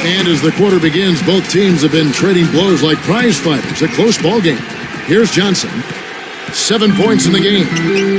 And as the quarter begins, both teams have been trading blows like prize fighters. A close ball game. Here's Johnson. 7 points in the game.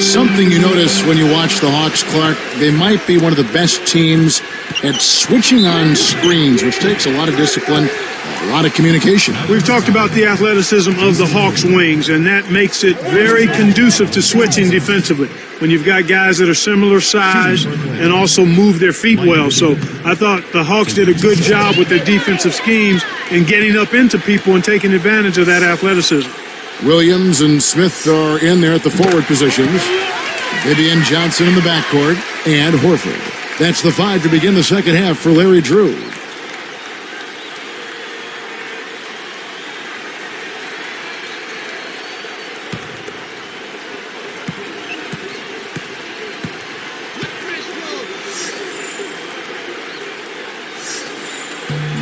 Something you notice when you watch the Hawks, Clark, they might be one of the best teams at switching on screens, which takes a lot of discipline, a lot of communication. We've talked about the athleticism of the Hawks' wings, and that makes it very conducive to switching defensively when you've got guys that are similar size and also move their feet well. So I thought the Hawks did a good job with their defensive schemes in getting up into people and taking advantage of that athleticism. Williams and Smith are in there at the forward positions. Vivian Johnson in the backcourt, and Horford. That's the 5 to begin the second half for Larry Drew.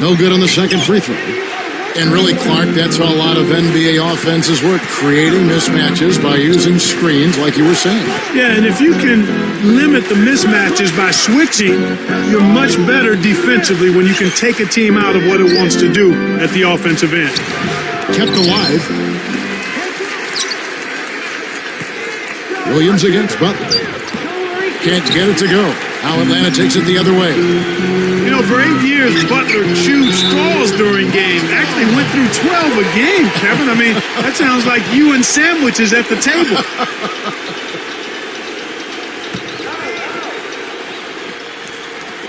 No good on the second free throw. And really, Clark, that's how a lot of NBA offenses work, creating mismatches by using screens like you were saying. Yeah, and if you can limit the mismatches by switching, you're much better defensively when you can take a team out of what it wants to do at the offensive end. Kept alive. Williams against Butler. Can't get it to go. Now Atlanta takes it the other way. You know, for 8 years, Butler chewed straws during games. Actually went through 12 a game, Kevin. I mean, that sounds like you and sandwiches at the table.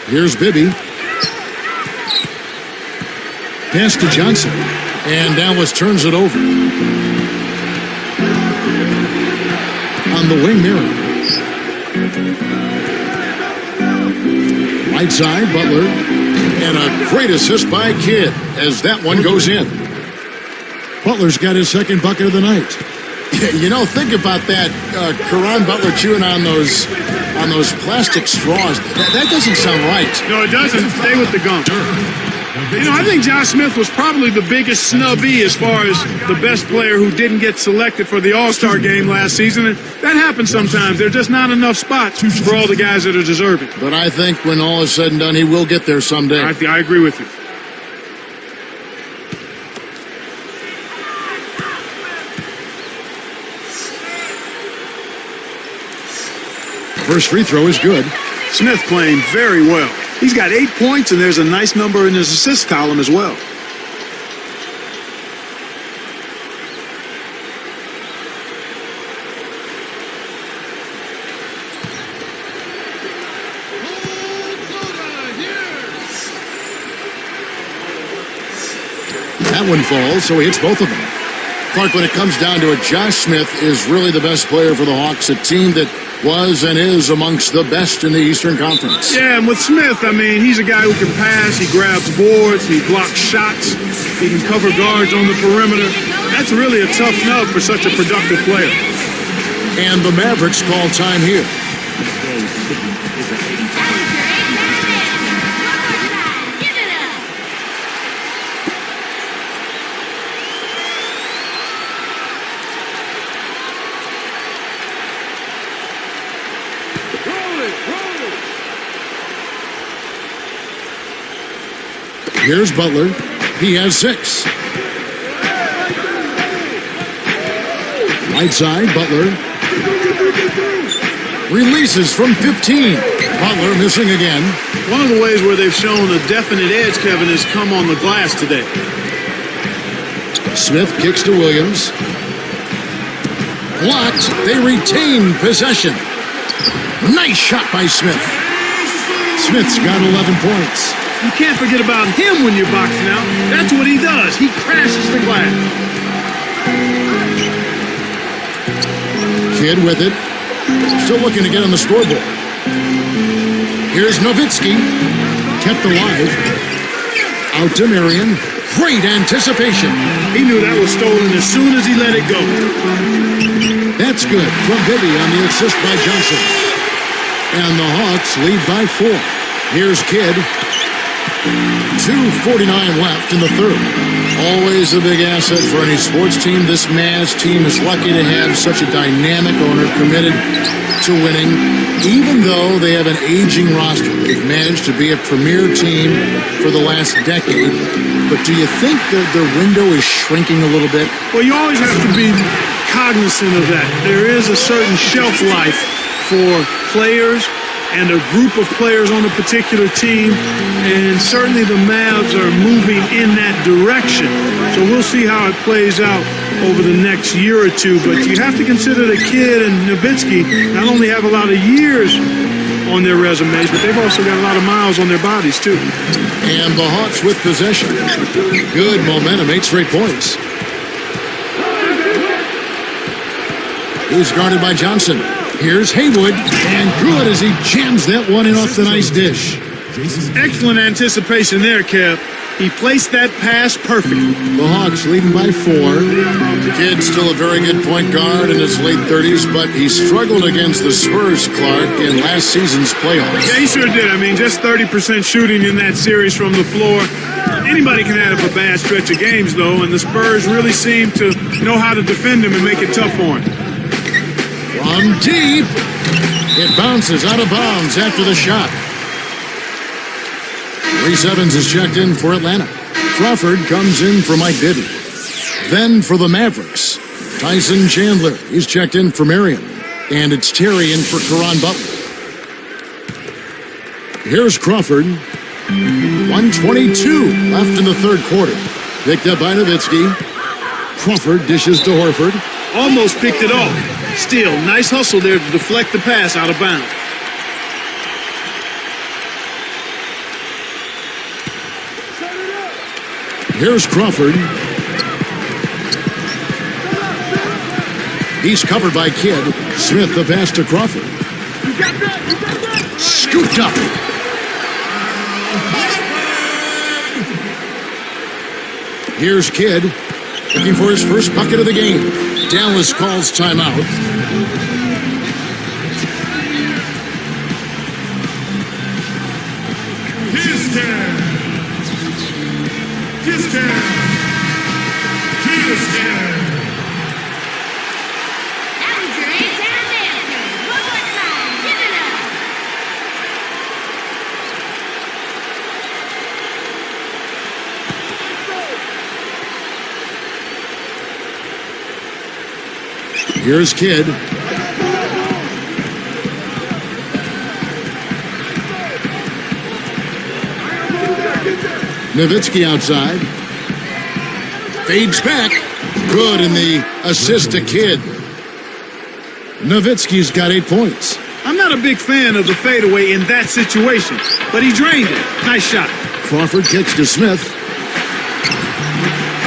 Here's Bibby. Pass to Johnson. And Dallas turns it over. On the wing, Mira. Right side, Butler. And a great assist by Kidd as that one goes in. Butler's got his second bucket of the night. You know, think about that. Caron Butler chewing on those plastic straws. That doesn't sound right. No, it doesn't. Stay with the gum. You know, I think Josh Smith was probably the biggest snubby as far as the best player who didn't get selected for the All-Star game last season. And that happens sometimes. There are just not enough spots for all the guys that are deserving. But I think when all is said and done, he will get there someday. I agree with you. First free throw is good. Smith playing very well. He's got 8 points, and there's a nice number in his assist column as well. That one falls, so he hits both of them. Clark, when it comes down to it, Josh Smith is really the best player for the Hawks, a team that was and is amongst the best in the Eastern Conference. Yeah, and with Smith, I mean, he's a guy who can pass, he grabs boards, he blocks shots, he can cover guards on the perimeter. That's really a tough nub for such a productive player. And the Mavericks call time here. Here's Butler. He has 6. Right side, Butler. Releases from 15. Butler missing again. One of the ways where they've shown a definite edge, Kevin, has come on the glass today. Smith kicks to Williams. Blocked. They retain possession. Nice shot by Smith. Smith's got 11 points. You can't forget about him when you're boxing out. That's what he does. He crashes the glass. Kidd with it. Still looking to get on the scoreboard. Here's Nowitzki. Kept alive. Out to Marion. Great anticipation. He knew that was stolen as soon as he let it go. That's good from Bibby on the assist by Johnson. And the Hawks lead by 4. Here's Kidd. 2:49 left in the third. Always a big asset for any sports team. This Mavs team is lucky to have such a dynamic owner committed to winning. Even though they have an aging roster, they've managed to be a premier team for the last decade. But do you think that their window is shrinking a little bit? Well, you always have to be cognizant of that. There is a certain shelf life for players and a group of players on a particular team, and certainly the Mavs are moving in that direction. So we'll see how it plays out over the next year or two. But you have to consider the kid and Nowitzki not only have a lot of years on their resumes, but they've also got a lot of miles on their bodies too. And the Hawks with possession. Good momentum, 8 straight points. He's guarded by Johnson. Here's Haywood, and good as he jams that one in off the nice dish. Excellent anticipation there, Kev. He placed that pass perfectly. The Hawks leading by 4. The kid's still a very good point guard in his late 30s, but he struggled against the Spurs, Clark, in last season's playoffs. Yeah, he sure did. I mean, just 30% shooting in that series from the floor. Anybody can have a bad stretch of games, though, and the Spurs really seem to know how to defend him and make it tough for him. From deep, it bounces out of bounds after the shot. Reese Evans is checked in for Atlanta. Crawford comes in for Mike Bibby. Then for the Mavericks, Tyson Chandler. He's checked in for Marion. And it's Terry in for Caron Butler. Here's Crawford. 1:22 left in the third quarter. Picked up by Nowitzki. Crawford dishes to Horford. Almost picked it off. Still, nice hustle there to deflect the pass out of bounds. Here's Crawford. He's covered by Kidd. Smith the pass to Crawford. Scooped up. Here's Kidd looking for his first bucket of the game. Dallas calls timeout. Houston. That was your A-Town anthem. One more time. Give it up. Here's Kidd. Nowitzki outside. Fades back. Good in the assist to Kidd. Nowitzki's got 8 points. I'm not a big fan of the fadeaway in that situation, but he drained it. Nice shot. Crawford kicks to Smith.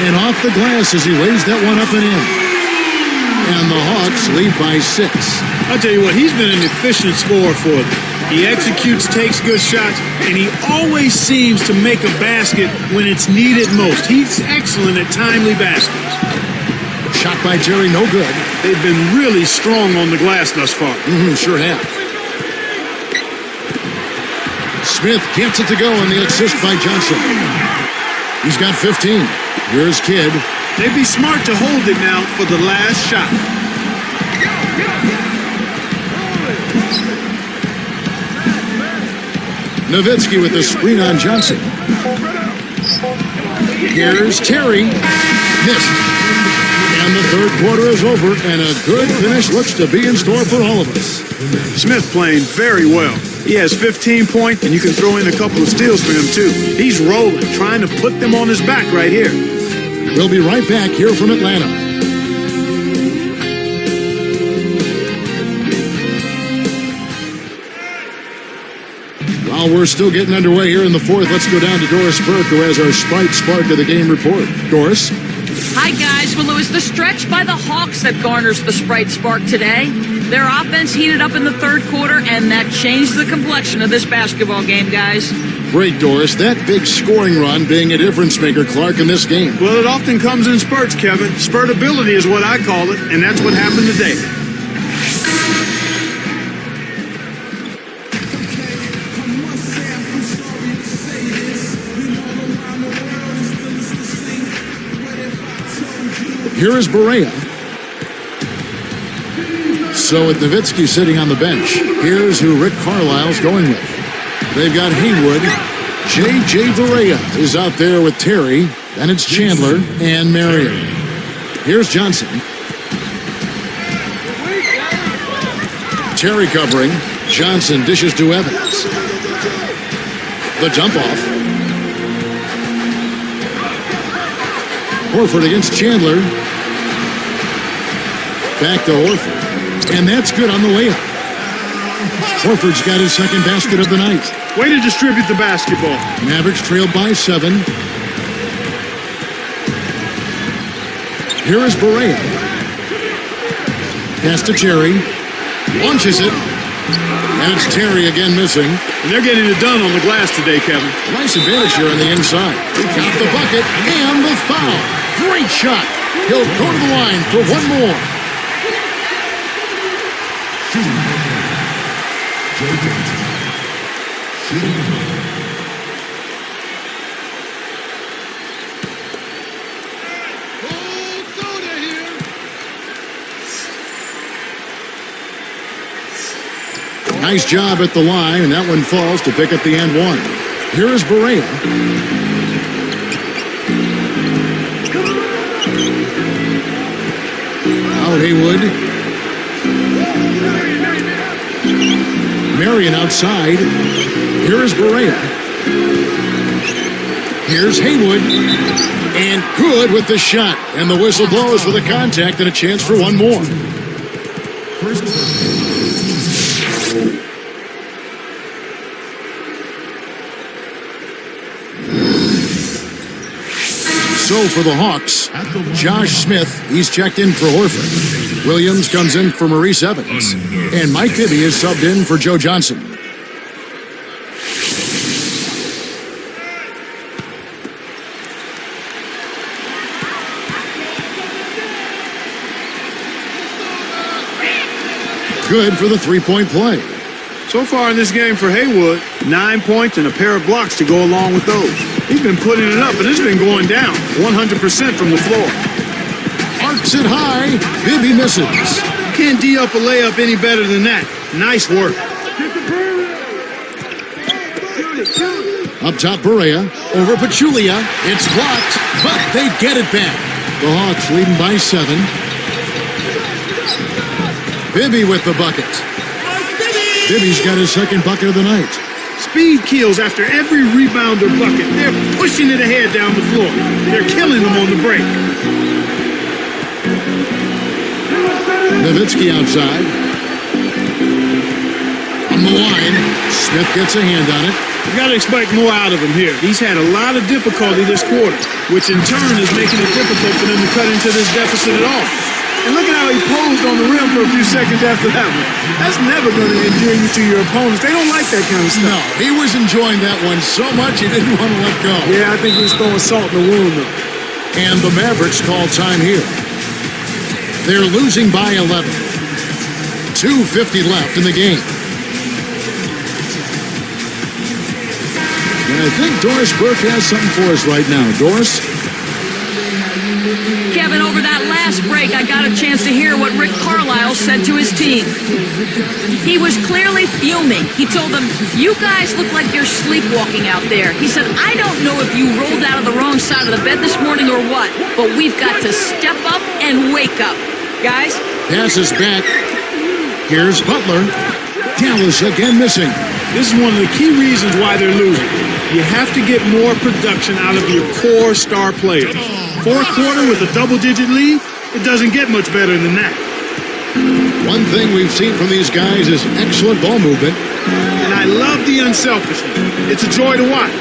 And off the glass as he lays that one up and in. And the Hawks lead by 6. I'll tell you what, he's been an efficient scorer for them. He executes, takes good shots, and he always seems to make a basket when it's needed most. He's excellent at timely baskets. Shot by Jerry, no good. They've been really strong on the glass thus far. Sure have. Smith gets it to go on the assist by Johnson. He's got 15. Here's Kidd. They'd be smart to hold it now for the last shot. Nowitzki with the screen on Johnson. Here's Terry. Missed. And the third quarter is over, and a good finish looks to be in store for all of us. Smith playing very well. He has 15 points, and you can throw in a couple of steals for him, too. He's rolling, trying to put them on his back right here. We'll be right back here from Atlanta. While we're still getting underway here in the fourth, let's go down to Doris Burke, who has our Sprite Spark of the Game report. Doris? Hi, guys. Well, it was the stretch by the Hawks that garners the Sprite Spark today. Their offense heated up in the third quarter, and that changed the complexion of this basketball game, guys. Great, Doris. That big scoring run being a difference maker, Clark, in this game. Well, it often comes in spurts, Kevin. Spurtability is what I call it, and that's what happened today. Here is Berea. So with Nowitzki sitting on the bench, here's who Rick Carlisle's going with. They've got Haywood. J.J. Berea is out there with Terry. Then it's Chandler and Marion. Here's Johnson. Terry covering. Johnson dishes to Evans. The dump off. Horford against Chandler. Back to Horford. And that's good on the layup. Horford's got his second basket of the night. Way to distribute the basketball. Mavericks trailed by 7. Here is Berea. Pass to Terry. Launches it. And it's Terry again missing. And they're getting it done on the glass today, Kevin. Nice advantage here on the inside. He got the bucket and the foul. Great shot. He'll go to the line for one more. Nice job at the line, and that one falls to pick up the and one. Here is Berea. Out Haywood. Marion outside. Here is Berea. Here's Haywood. And good with the shot. And the whistle blows for the contact and a chance for one more. So for the Hawks, Josh Smith, he's checked in for Horford. Williams comes in for Maurice Evans. And Mike Bibby is subbed in for Joe Johnson. Good for the three-point play. So far in this game for Haywood, 9 points and a pair of blocks to go along with those. He's been putting it up, but it's been going down 100% from the floor. Arcs it high. Bibby misses. Can't D up a layup any better than that. Nice work. Up top, Berea. Over Pachulia. It's blocked, but they get it back. The Hawks leading by 7. Bibby with the bucket. Bibby's got his second bucket of the night. Speed kills after every rebound or bucket. They're pushing it ahead down the floor. They're killing them on the break. Nowitzki outside. On the line, Smith gets a hand on it. You got to expect more out of him here. He's had a lot of difficulty this quarter, which in turn is making it difficult for them to cut into this deficit at all. And look at how he posed on the rim for a few seconds after that one. That's never going to endear you to your opponents. They don't like that kind of stuff. No, he was enjoying that one so much he didn't want to let go. Yeah, I think he was throwing salt in the wound, though. And the Mavericks call time here. They're losing by 11. 2:50 left in the game. And I think Doris Burke has something for us right now. Doris? Kevin, over that last break, I got a chance to hear what Rick Carlisle said to his team. He was clearly fuming. He told them, "You guys look like you're sleepwalking out there." He said, "I don't know if you rolled out of the wrong side of the bed this morning or what, but we've got to step up and wake up. Guys?" Passes back. Here's Butler. Dallas again missing. This is one of the key reasons why they're losing. You have to get more production out of your core star players. Fourth quarter with a double-digit lead, it doesn't get much better than that. One thing we've seen from these guys is excellent ball movement. And I love the unselfishness. It's a joy to watch.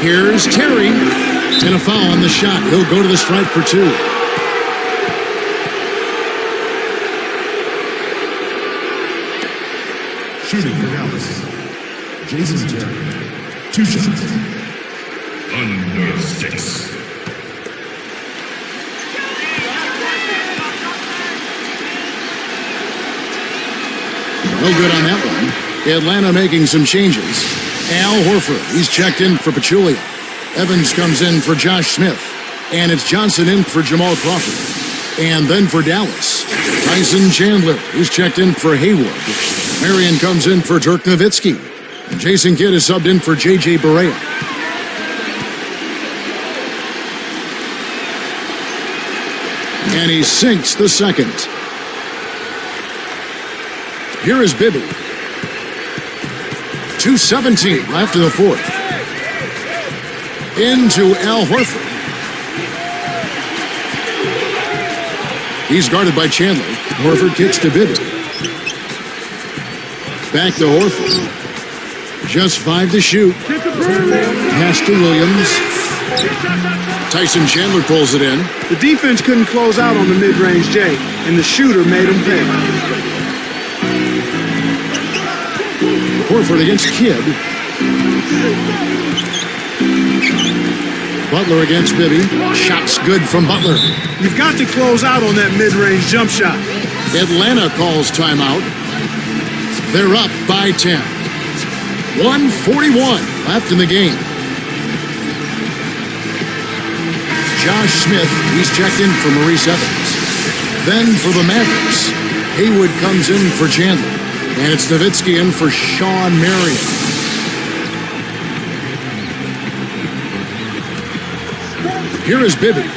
Here's Terry. And a foul on the shot. He'll go to the stripe for 2. Shooting for Dallas. Jason Terry. 2 shots. Under 6. No good on that one. Atlanta making some changes. Al Horford, he's checked in for Pachulia. Evans comes in for Josh Smith. And it's Johnson in for Jamal Crawford. And then for Dallas, Tyson Chandler is checked in for Hayward. Marion comes in for Dirk Nowitzki. And Jason Kidd is subbed in for J.J. Barea. And he sinks the second. Here is Bibby. 2:17 left in the fourth. Into Al Horford. He's guarded by Chandler. Horford kicks to Bibby. Back to Horford. Just 5 to shoot. Pass to Williams. Tyson Chandler pulls it in. The defense couldn't close out on the mid-range J, and the shooter made him pay. Horford against Kidd. Butler against Bibby. Shots good from Butler. You've got to close out on that mid-range jump shot. Atlanta calls timeout. They're up by 10. 1:41 left in the game. Josh Smith, he's checked in for Maurice Evans. Then for the Mavericks, Haywood comes in for Chandler. And it's Nowitzki in for Sean Marion. Here is Bibby.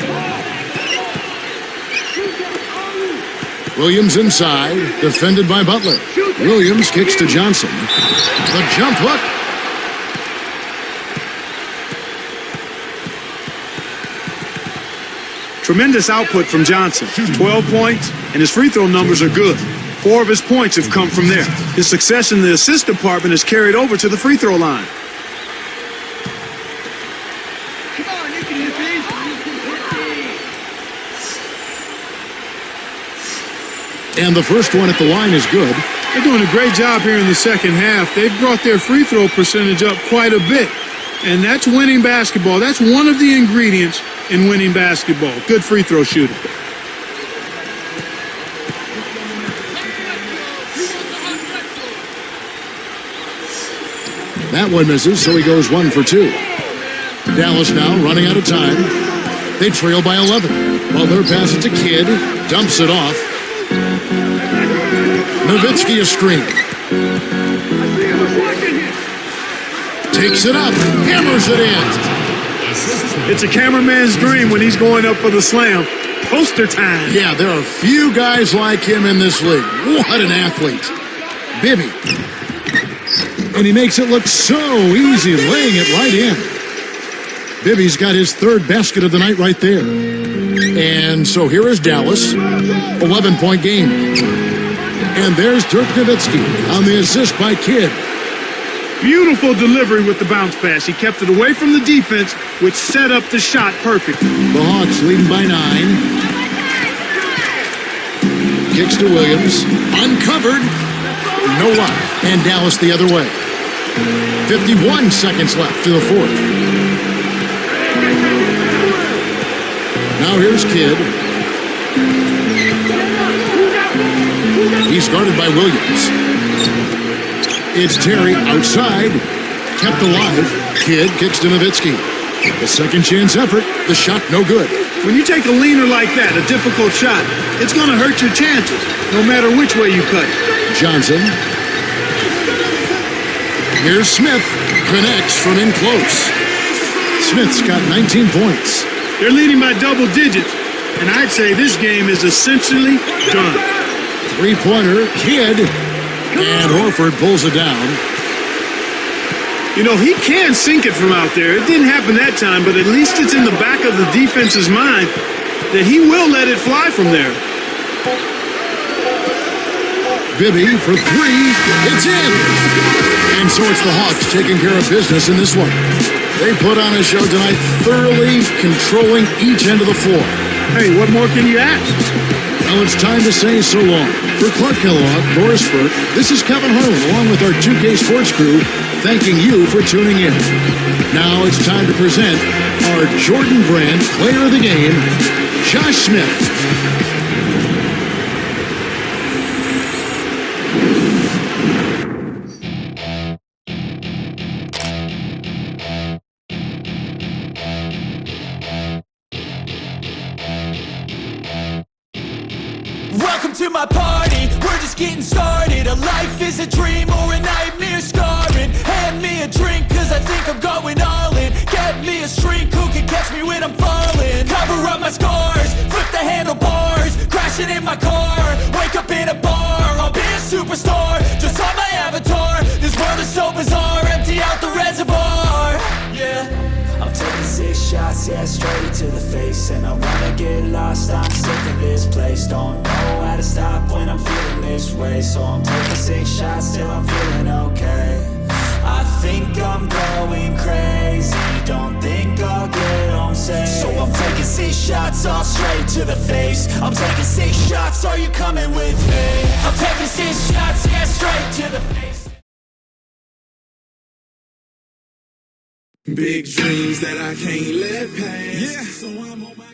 Williams inside, defended by Butler. Williams kicks to Johnson. The jump hook. Tremendous output from Johnson. 12 points, and his free throw numbers are good. 4 of his points have come from there. His success in the assist department is carried over to the free throw line. And the first one at the line is good. They're doing a great job here in the second half. They've brought their free throw percentage up quite a bit. And that's winning basketball. That's one of the ingredients in winning basketball. Good free throw shooting. That one misses, so he goes 1 for 2. Dallas now running out of time. They trail by 11. Butler passes it to Kidd, dumps it off. Nowitzki a screen. Takes it up, hammers it in. It's a cameraman's dream when he's going up for the slam. Poster time. Yeah, there are few guys like him in this league. What an athlete. Bibby. And he makes it look so easy, laying it right in. Bibby's got his 3rd basket of the night right there. And so here is Dallas. 11-point game. And there's Dirk Nowitzki on the assist by Kidd. Beautiful delivery with the bounce pass. He kept it away from the defense, which set up the shot perfectly. The Hawks leading by 9. Kicks to Williams. Uncovered. No luck. And Dallas the other way. 51 seconds left to the fourth. Now here's Kidd. He's guarded by Williams. It's Terry outside. Kept alive. Kidd kicks to Nowitzki. A second chance effort. The shot no good. When you take a leaner like that, a difficult shot, it's going to hurt your chances, no matter which way you cut it. Johnson. Here's Smith. Connects from in close. Smith's got 19 points. They're leading by double digits, and I'd say this game is essentially done. Three-pointer, Kidd. And Horford pulls it down. You know, he can sink it from out there. It didn't happen that time, but at least it's in the back of the defense's mind that he will let it fly from there. Bibby for 3. It's in. And so it's the Hawks taking care of business in this one. They put on a show tonight, thoroughly controlling each end of the floor. Hey, what more can you ask? Now it's time to say so long. For Clark Kellogg, Doris Burke, this is Kevin Harlan, along with our 2K Sports crew, thanking you for tuning in. Now it's time to present our Jordan Brand Player of the Game, Josh Smith. to my party, we're just getting started. A life is a dream or a nightmare scarring. Hand me a drink cause I think I'm going all in. Get me a shrink who can catch me when I'm falling. Cover up my scars, flip the handlebars, crashing in my car, wake up in a bar. I'll be a superstar, just on my avatar. This world is so bizarre, empty out the reservoir. Yeah, I'm taking 6 shots, yeah, straight to the face. And I wanna get lost, I'm sick of this place. Don't know how to stop when I'm feeling this way. So I'm taking 6 shots till I'm feeling okay. I think I'm going crazy, don't think I'll get home safe. So I'm taking 6 shots, all straight to the face. I'm taking 6 shots, are you coming with me? I'm taking 6 shots, yeah, straight to the face. Big dreams that I can't let pass. Yeah. So I'm on my